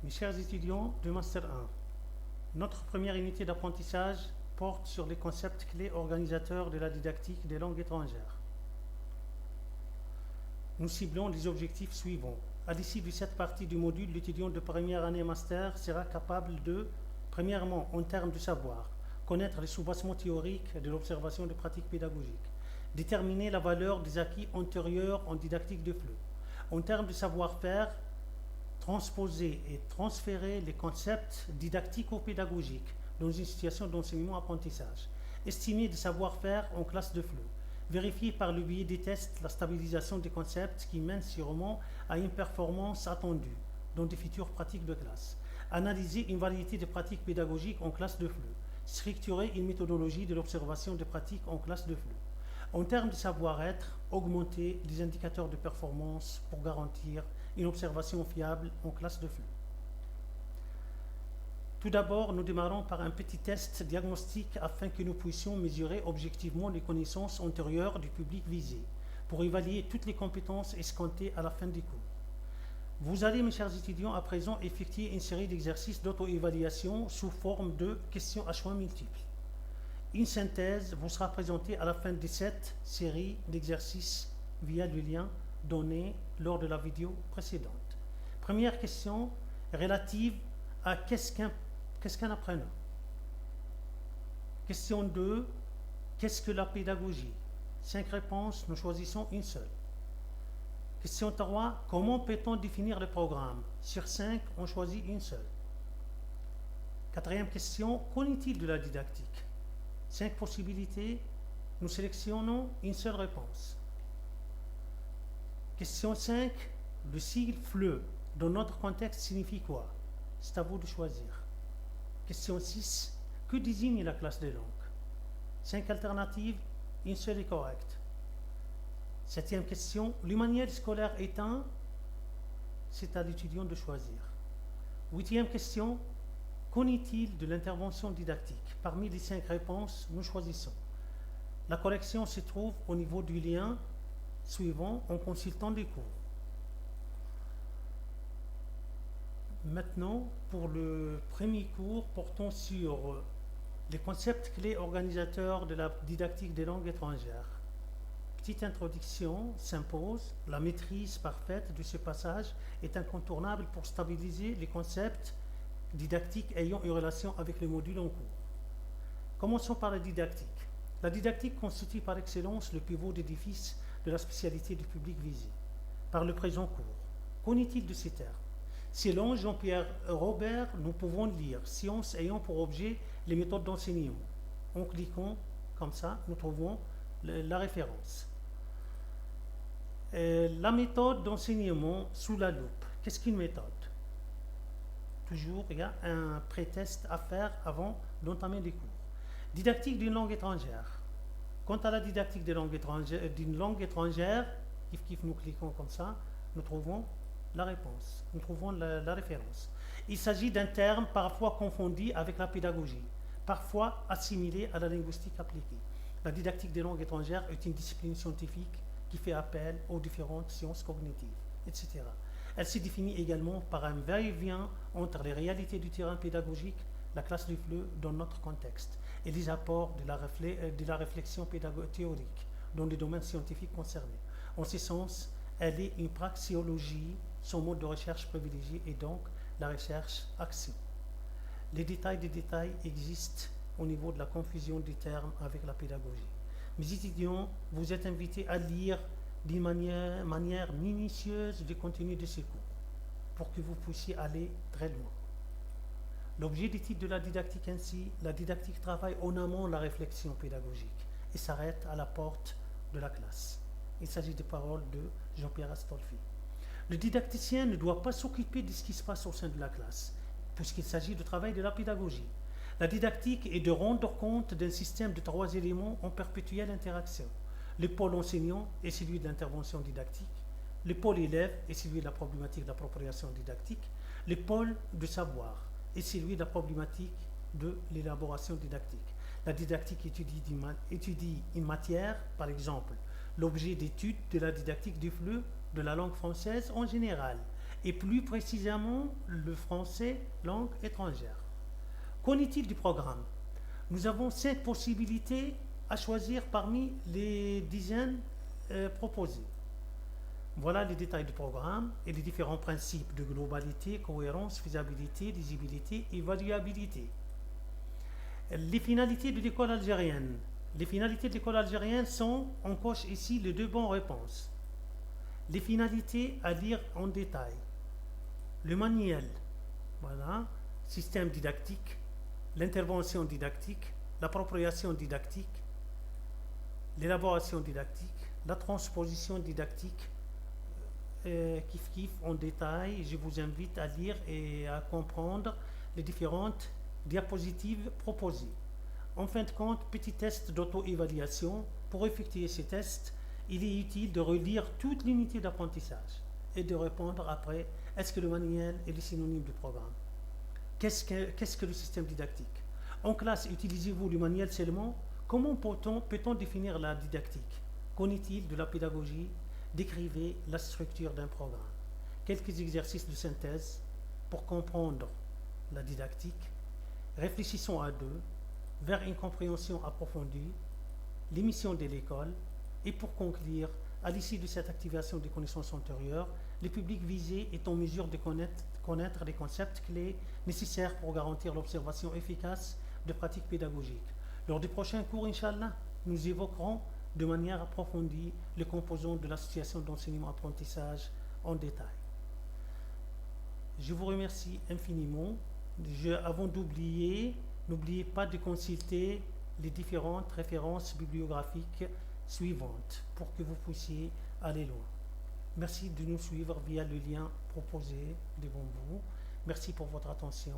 Mes chers étudiants de Master 1, notre première unité d'apprentissage porte sur les concepts clés organisateurs de la didactique des langues étrangères. Nous ciblons les objectifs suivants. À l'issue de cette partie du module, l'étudiant de première année Master sera capable de, premièrement, en termes de savoir, connaître les sous-bassements théoriques de l'observation de pratiques pédagogiques, déterminer la valeur des acquis antérieurs en didactique de flux. En termes de savoir-faire, transposer et transférer les concepts didactico-pédagogiques dans une situation d'enseignement-apprentissage, estimer des savoir-faire en classe de flux, vérifier par le biais des tests la stabilisation des concepts qui mènent sûrement à une performance attendue dans des futures pratiques de classe, analyser une variété de pratiques pédagogiques en classe de flux, structurer une méthodologie de l'observation des pratiques en classe de flux. En termes de savoir-être, augmenter les indicateurs de performance pour garantir une observation fiable en classe de flux. Tout d'abord, nous démarrons par un petit test diagnostique afin que nous puissions mesurer objectivement les connaissances antérieures du public visé pour évaluer toutes les compétences escomptées à la fin du cours. Vous allez, mes chers étudiants, à présent effectuer une série d'exercices d'auto-évaluation sous forme de questions à choix multiples. Une synthèse vous sera présentée à la fin de cette série d'exercices via le lien donné lors de la vidéo précédente. Première question relative à qu'est-ce qu'un apprenant. Question 2, qu'est-ce que la pédagogie? 5 réponses, nous choisissons une seule. Question 3, comment peut-on définir le programme? Sur 5, on choisit une seule. Quatrième question, qu'en est-il de la didactique? 5 possibilités, nous sélectionnons une seule réponse. Question 5, le sigle FLE dans notre contexte signifie quoi? C'est à vous de choisir. Question 6, que désigne la classe des langues? 5 alternatives, une seule est correcte. 7e question, le manuel scolaire est un? C'est à l'étudiant de choisir. 8e question, qu'en est-il de l'intervention didactique? Parmi les 5 réponses, nous choisissons. La correction se trouve au niveau du lien suivant en consultant les cours. Maintenant, pour le premier cours portant sur les concepts clés organisateurs de la didactique des langues étrangères. Petite introduction s'impose. La maîtrise parfaite de ce passage est incontournable pour stabiliser les concepts didactiques ayant une relation avec les modules en cours. Commençons par la didactique. La didactique constitue par excellence le pivot d'édifice de la spécialité du public visé par le présent cours. Qu'en est-il de ces termes? Selon Jean-Pierre Robert, nous pouvons lire « Sciences ayant pour objet les méthodes d'enseignement ». En cliquant comme ça, nous trouvons la référence. La méthode d'enseignement sous la loupe. Qu'est-ce qu'une méthode? Toujours, il y a un pré-test à faire avant d'entamer les cours. Didactique d'une langue étrangère. Quant à la didactique d'une langue étrangère, nous cliquons comme ça, nous trouvons la réponse, nous trouvons la référence. Il s'agit d'un terme parfois confondu avec la pédagogie, parfois assimilé à la linguistique appliquée. La didactique des langues étrangères est une discipline scientifique qui fait appel aux différentes sciences cognitives, etc. Elle se définit également par un va-et-vient entre les réalités du terrain pédagogique, la classe du FLE dans notre contexte, et les apports de la réflexion théorique dans les domaines scientifiques concernés. En ce sens, elle est une praxéologie, son mode de recherche privilégié est donc la recherche-action. Les détails des détails existent au niveau de la confusion des termes avec la pédagogie. Mes étudiants, vous êtes invités à lire d'une manière minutieuse le contenu de ces cours pour que vous puissiez aller très loin. L'objet des titres de la didactique ainsi, la didactique travaille en amont la réflexion pédagogique et s'arrête à la porte de la classe. Il s'agit des paroles de Jean-Pierre Astolfi. Le didacticien ne doit pas s'occuper de ce qui se passe au sein de la classe, puisqu'il s'agit du travail de la pédagogie. La didactique est de rendre compte d'un système de 3 éléments en perpétuelle interaction. Le pôle enseignant est celui de l'intervention didactique, le pôle élève est celui de la problématique de l'appropriation didactique, le pôle de savoir est celui de la problématique de l'élaboration didactique. La didactique étudie une matière, par exemple, l'objet d'étude de la didactique du FLE de la langue française en général et plus précisément le français langue étrangère. Qu'en est-il du programme? Nous avons 5 possibilités à choisir parmi les dizaines proposées. Voilà les détails du programme et les différents principes de globalité, cohérence, faisabilité, lisibilité, évaluabilité. Les finalités de l'école algérienne. Les finalités de l'école algérienne sont, on coche ici les 2 bonnes réponses. Les finalités à lire en détail. Le manuel, voilà, système didactique, l'intervention didactique, l'appropriation didactique, l'élaboration didactique, la transposition didactique, kiff en détail. Je vous invite à lire et à comprendre les différentes diapositives proposées. En fin de compte, petit test d'auto-évaluation. Pour effectuer ces tests, il est utile de relire toute l'unité d'apprentissage et de répondre après, est-ce que le manuel est le synonyme du programme? Qu'est-ce que le système didactique? En classe, utilisez-vous le manuel seulement? Comment peut-on définir la didactique? Qu'en est-il de la pédagogie? Décrivez la structure d'un programme. Quelques exercices de synthèse pour comprendre la didactique. Réfléchissons à deux, vers une compréhension approfondie, les missions de l'école, et pour conclure, à l'issue de cette activation des connaissances antérieures, le public visé est en mesure de connaître les concepts clés nécessaires pour garantir l'observation efficace de pratiques pédagogiques. Lors des prochains cours, Inch'Allah, nous évoquerons de manière approfondie les composants de l'association d'enseignement-apprentissage en détail. Je vous remercie infiniment. Avant d'oublier, n'oubliez pas de consulter les différentes références bibliographiques suivantes pour que vous puissiez aller loin. Merci de nous suivre via le lien proposé devant vous. Merci pour votre attention.